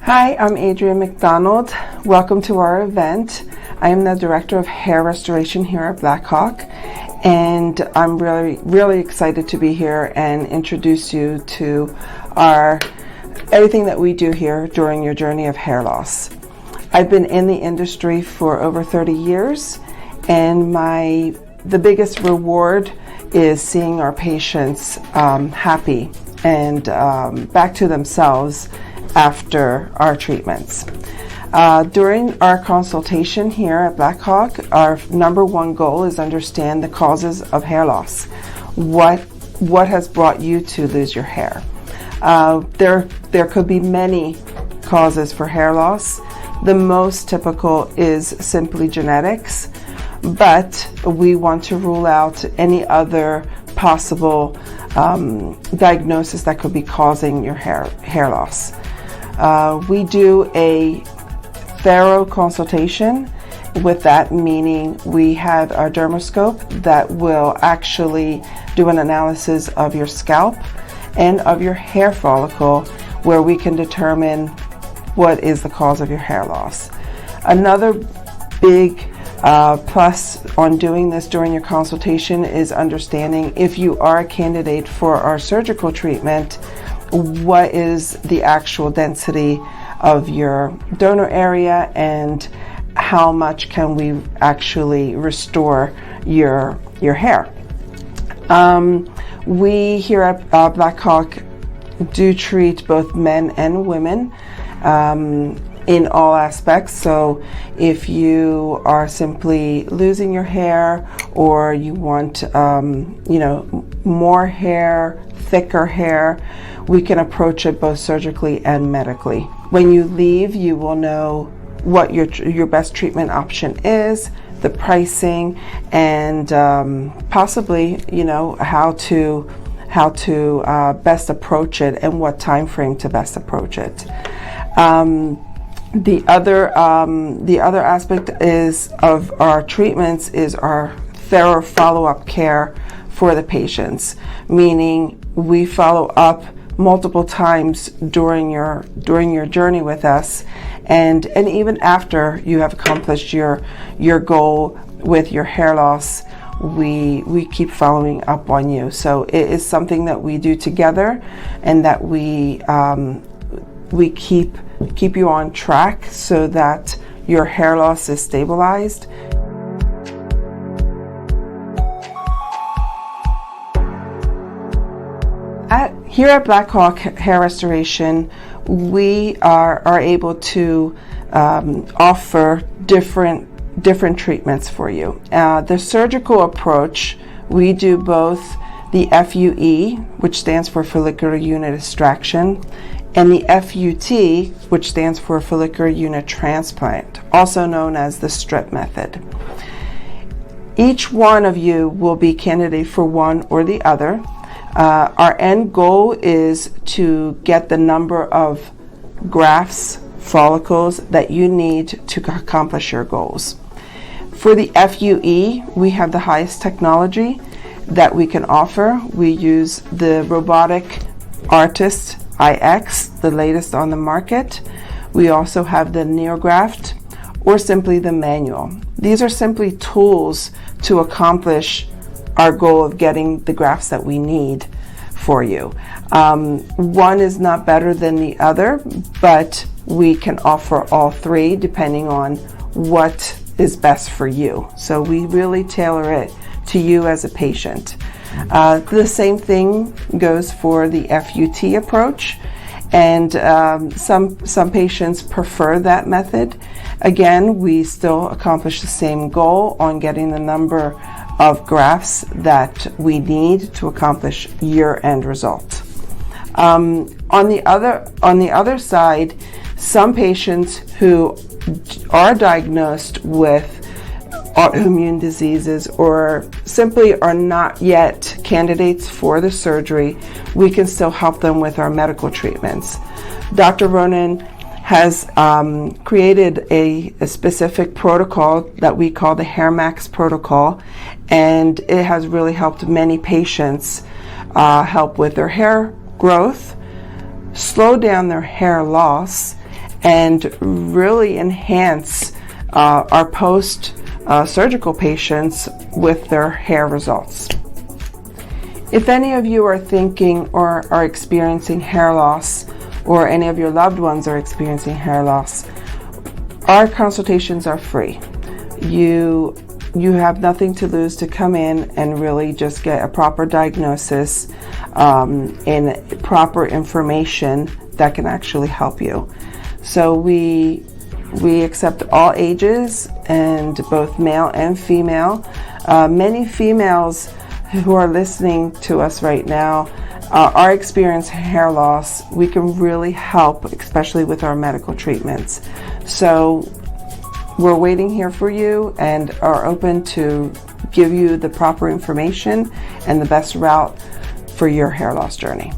Hi, I'm Adrienne McDonald. Welcome to our event. I am the Director of Hair Restoration here at Blackhawk, and I'm really excited to be here and introduce you to everything that we do here during your journey of hair loss. I've been in the industry for over 30 years, and the biggest reward is seeing our patients happy and back to themselves after our treatments. During our consultation here at Blackhawk, our number one goal is understand the causes of hair loss. What has brought you to lose your hair? There could be many causes for hair loss. The most typical is simply genetics, but we want to rule out any other possible diagnosis that could be causing your hair loss. We do a thorough consultation. With that meaning we have our dermoscope that will actually do an analysis of your scalp and of your hair follicle, where we can determine what is the cause of your hair loss. Another big plus on doing this during your consultation is understanding if you are a candidate for our surgical treatment, what is the actual density of your donor area and how much can we actually restore your hair. We here at Blackhawk do treat both men and women in all aspects. So if you are simply losing your hair, or you want more hair, thicker hair, we can approach it both surgically and medically. When you leave, you will know what your best treatment option is, the pricing, and possibly how to best approach it and what time frame to best approach it. The other aspect of our treatments is our thorough follow-up care for the patients, meaning we follow up multiple times during your journey with us, and even after you have accomplished your goal with your hair loss, we keep following up on you. So it is something that we do together, and that we keep you on track so that your hair loss is stabilized. Here at Blackhawk Hair Restoration, we are able to offer different treatments for you. The surgical approach, we do both the FUE, which stands for follicular unit extraction, and the FUT, which stands for follicular unit transplant, also known as the strip method. Each one of you will be candidate for one or the other. Our end goal is to get the number of grafts, follicles that you need to accomplish your goals. For the FUE, we have the highest technology that we can offer. We use the robotic Artist IX, the latest on the market. We also have the NeoGraft, or simply the manual. These are simply tools to accomplish our goal of getting the grafts that we need for you. One is not better than the other, but we can offer all three depending on what is best for you. So we really tailor it to you as a patient. The same thing goes for the FUT approach, and some patients prefer that method. Again, we still accomplish the same goal on getting the number of grafts that we need to accomplish your end result. On the other side, some patients who are diagnosed with autoimmune diseases or simply are not yet candidates for the surgery, we can still help them with our medical treatments. Dr. Ronan has created a specific protocol that we call the HairMax protocol, and it has really helped many patients help with their hair growth, slow down their hair loss, and really enhance our post-surgical patients with their hair results. If any of you are thinking or are experiencing hair loss, or any of your loved ones are experiencing hair loss, our consultations are free. You have nothing to lose to come in and really just get a proper diagnosis and proper information that can actually help you. So we accept all ages, and both male and female. Many females who are listening to us right now are experiencing hair loss. We can really help, especially with our medical treatments. So we're waiting here for you and are open to give you the proper information and the best route for your hair loss journey.